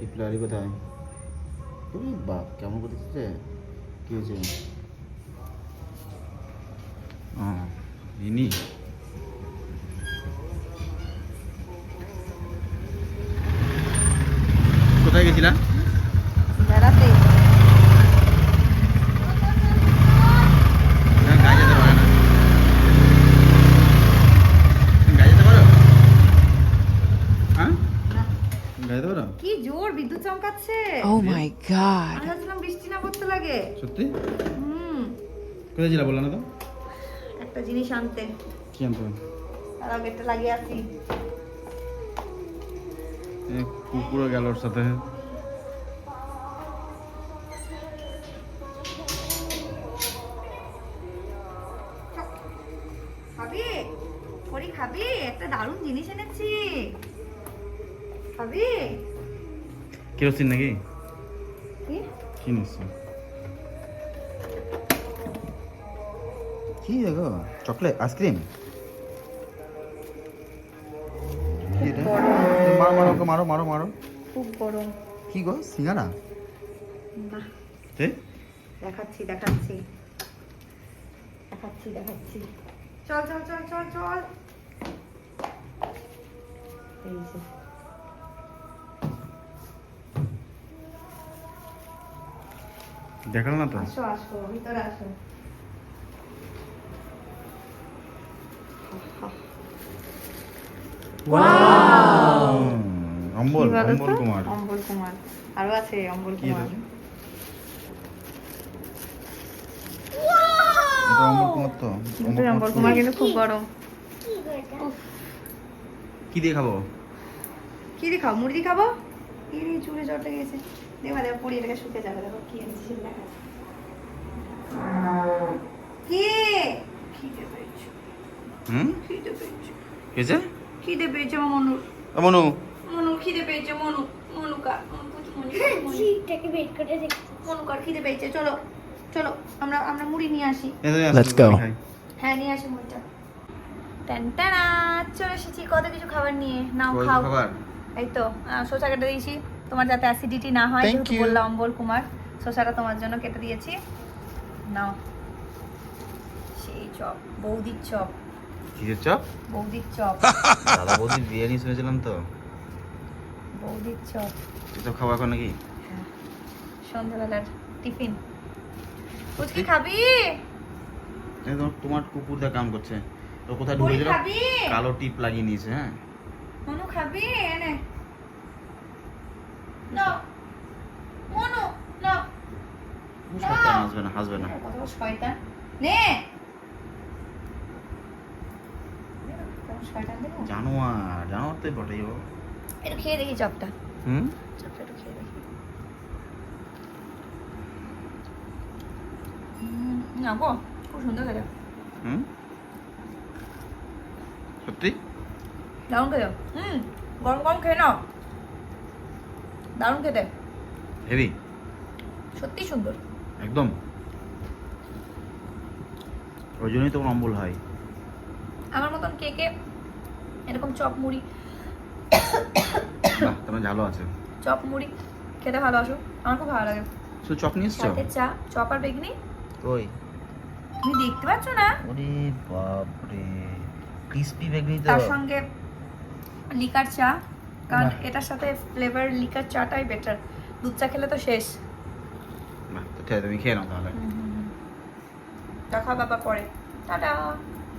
টিপলারি কোথায়? ওরে বাপ, কেমন করতেছে? কি হয়েছে? ইনি কোথায় গেছিলাম? বেড়াতে। গায়ে যেতে পারে না। গায়ে যেতে পারো? হ্যাঁ, গায়ে যেতে পারো? কি জোর বিদ্যুৎ চমকাচ্ছে। Oh my god. আমি ভাবছিলাম বৃষ্টি না পড়তে লাগে। সত্যি? হুম। কোথায় ছিল বললো না তো? একটা জিনিস আনতে। কি আনতে হবে? তার আগে একটা লাগিয়ে আসি। কুকুরও গেল ওর সাথে। খাবি? পরি খাবি? একটা দারুণ জিনিস এনেছি। খাবি? কেরোসিন নাকি? কি? কি নিচ্ছি? কি দেখো, চকলেট আইসক্রিম। কি এটা? মারো মারো ওকে, মারো মারো মারো। খুব গরম। কি গো, সিঙ্গারা? না, এ? দেখাচ্ছি দেখাচ্ছি দেখাচ্ছি দেখাচ্ছি। চল চল চল চল চল। এই যে দেখালো না তো? আসো আসো ভিতরে আসো। অম্বল, কি বলো অম্বল তো? কুমার। অম্বল কুমার। আরো আছে অম্বল কি কুমার। এটা? এটা অম্বল কুমার তো? কিন্তু অম্বল কুমার কিন্তু খুব গরম। উফ, কি দিয়ে খাবো? কি দিয়ে খাও? মুড়ি দিয়ে খাবো? এই চুলে জটে গেছে। দেখো দেখো পড়ি এটাকে শুকে যাবে। দেখো কি এনেছি সেটা দেখা। কে? খিদে পেয়েছে। হুম? খিদে পেয়েছে। কেছে? খিদে পেয়েছে আমার মনুর। মনু, মনু খিদে পেয়েছে। মনু মনুকা জিপটাকে বের করে দেখি। মনুকার খিদে পেয়েছে। চলো চলো আমরা আমরা মুড়ি নিয়ে আসি। Let's go. হ্যাঁ নিয়ে আসি মুড়িটা। টানটানা চলে এসেছি কত কিছু খাবার নিয়ে। নাও খাও। খাবার। এই তো শসা কেটে দিয়েছি তোমার যাতে অ্যাসিডিটি না হয়। Thank যেহেতু you. বললাম অম্বল কুমার, শসাটা তোমার জন্য কেটে দিয়েছি। নাও। সেই চপ, বৌদির চপ। কিসের চপ? বৌদির চপ। দাদা বৌদির বিরিয়ানি শুনেছিলাম তো। বৌদির চপ। এসব খাবো এখন নাকি? হ্যাঁ, সন্ধ্যাবেলার টিফিন। পুচকি খাবি? এই তোমার কুকুর দা কাম করছে। তো কোথায় বড়ি ঢুকেছিল? খাবি? কালো টিপ লাগিয়ে নিয়েছে। হ্যাঁ, মনু খাবি? এনে নাও। মনু নাও। শয়তান আসবে না, হাসবে না। কত বড় শয়তান। নে। কত শয়তান দেখো। জানোয়ার, জানোয়ার তো বটেই ও। একটু খেয়ে দেখি চপটা। হুম? চপটা একটু খেয়ে দেখি। না গো, খুব সুন্দর খেতে। হুম? সত্যি? দারুণ খেতে। গরম গরম খেয়ে নাও। দারুণ খেতে। হেভি? সত্যি সুন্দর। একদম। ওই জন্যই তো অম্বল হয়। আমার মতন কে কে এরকম চপ মুড়ি বাহ, তোমার ঝালো আছে। চপ মুড়ি খেতে ভালোবাসো? আমার খুব ভালো লাগে। শুধু চপ নিয়ে এসছো? সাথে চা, চপ আর বেগনি। ওই তুমি দেখতে পাচ্ছ না? ওরে বাপ রে, ক্রিস্পি বেগনি তো। তার সঙ্গে লিকার চা, কারণ বাহ। এটার সাথে ফ্লেভার লিকার চাটাই বেটার। দুধ চা খেলে তো শেষ। বাহ, তো ঠিক আছে, তুমি খেয়ে নাও তাহলে। দেখা বাবা পরে। টাটা।